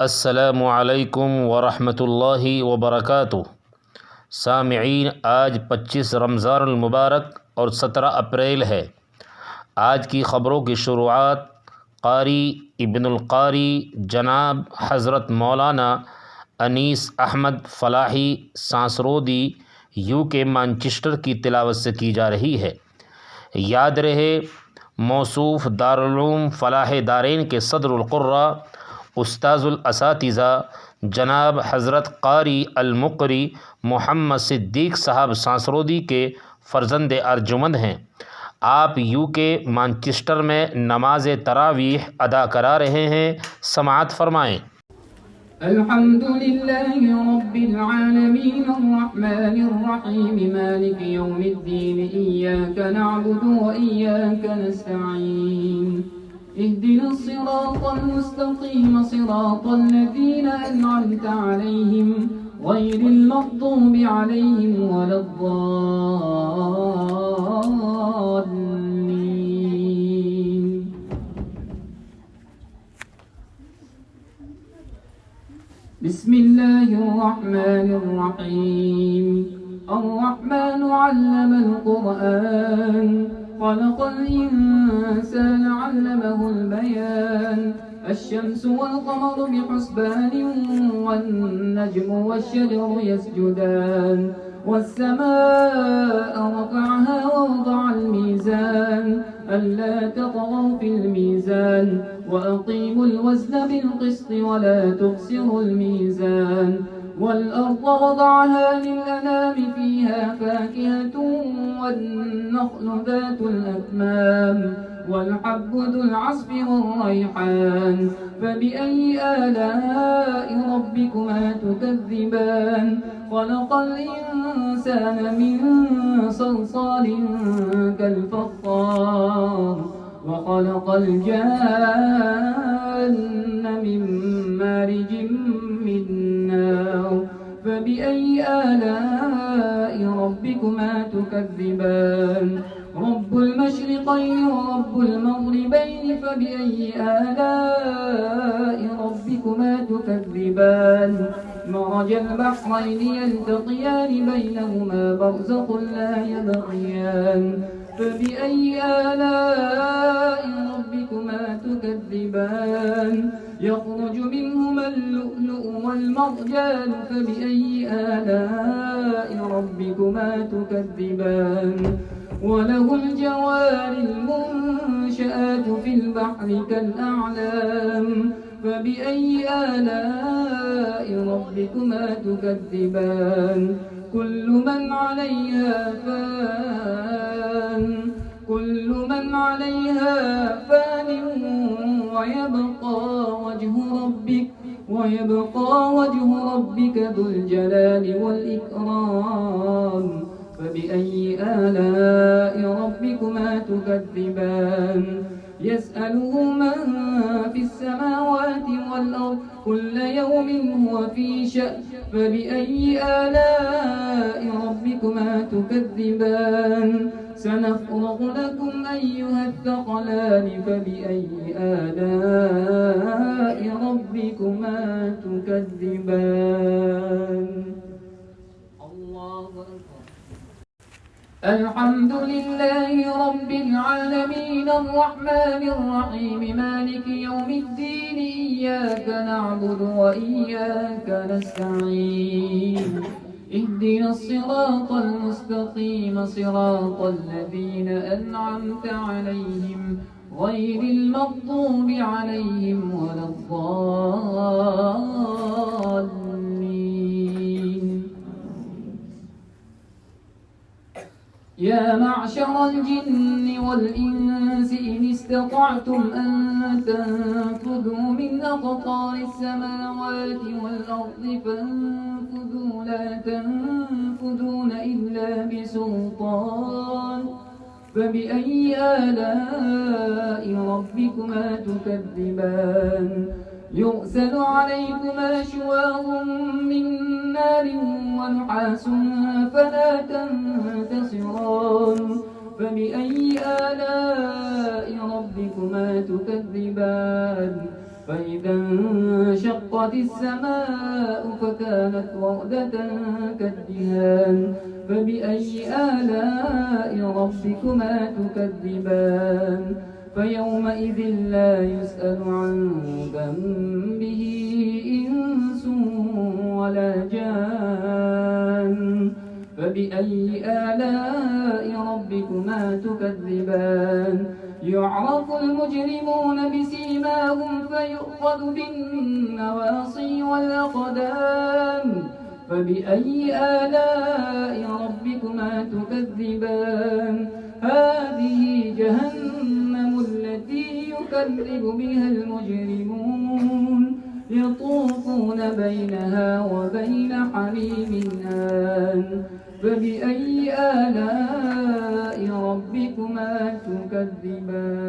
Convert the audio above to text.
अस्सलामु अलैकुम वरहमतुल्लाहि वबरकातुह। सामिईन, आज 25 रमज़ानुल मुबारक और 17 अप्रैल है। आज की ख़बरों की शुरुआत क़ारी इब्नुल क़ारी जनाब हज़रत मौलाना अनीस अहमद फ़लाही सांसरोदी UK मैनचेस्टर की तिलावत से की जा रही है। याद रहे, मौसूफ़ दारुल उलूम फ़लाह दारैन के सदरुल क़ुर्रा उस्ताज़ुल असातिज़ा जनाब हज़रत क़ारी अल मुक़री मोहम्मद सिद्दीक़ साहब सांसरोदी के फ़र्ज़ंद अर्जुमंद हैं। आप UK मैनचेस्टर में नमाज तरावीह अदा करा रहे हैं। समाअत फरमाएँ। अल्हम्दुलिल्लाहि रब्बिल आलमीन अर्रहमानिर रहीम मालिकि यौमिद्दीन इय्याका नअबुदु व इय्याका नस्तईन इहदिनस सिरातल मुस्तक़ीम सिरातल लज़ीना अनअमता अलैहिम गैरिल मग़दूबि अलैहिम वलद्दाल्लीन। बिस्मिल्लाहिर्रहमानिर्रहीम। अर्रहमानु अल्लमल क़ुरआन ख़लक़ल इंसान अल्लमहुल बयान। अश्शम्सु वल क़मरु बिहुस्बान वन्नज्मु वश्शजरु यस्जुदान। वस्समाअ रफ़अहा ववضعल मीज़ान अल्ला तطغوا في الميزان وأقيموا الوزن بالقسط ولا تخسروا الميزان والأرض وضعها للأنام فيها فاكهة والنخل ذات الأكمام والحب ذو العصف والريحان فبأي آلاء ربكما تكذبان خلق الإنسان من صلصال كالفخار وخلق الجان من مارج من نار فبأي آلاء ربكما تكذبان رب المشرقين ورب المغربين فبأي آلاء ربكما تكذبان مرج البحرين يلتقيان بينهما برزخ لا يبغيان فبأي آلاء ربكما تكذبان يخرج منهما اللؤلؤ والمرجان فبأي آلاء ربكما تكذبان وله الجوار المنشآت في البحر كالأعلام فبأي آلاء ربكما تكذبان كل من عليها فان ويبقى وجه ربك ذو الجلال والإكرام فبأي آلاء ربكما تكذبان يسأله من في السماوات والأرض كل يوم هو في شأن فبأي آلاء ربكما تكذبان سنفرغ لكم أيها الثقلان فبأي آلاء ربكما تكذبان. الله أكبر. الحمد لله رب العالمين الرحمن الرحيم مالك يوم الدين إياك نعبد وإياك نستعين اهدنا الصراط المستقيم صراط الذين أنعمت عليهم غير المغضوب عليهم ولا الضالين. يا معشر الجن والإنس إن استطعتم أن تنفذوا من أقطار السماوات والأرض فانفذوا لا تنفذون إلا بسلطان فبأي آلاء ربكما تكذبان يرسل عليكما شواظ من نار ونحاس فلا تنتصران فبأي آلاء ربكما تكذبان فإذا انشقت السماء فكانت وردة كالدهان فبأي آلاء ربكما تكذبان فيومئذ لا يسأل عن ذنبه إنس ولا جان فبأي آلاء ربكما تكذبان يعرف المجرمون بسيماهم فيؤخذ بالنواصي والأقدام فبأي آلاء ربكما تكذبان هذه جهنم التي يكذب بها المجرمون يطوفون بينها وبين حميم آن فبأي آلاء ربكما تكذبان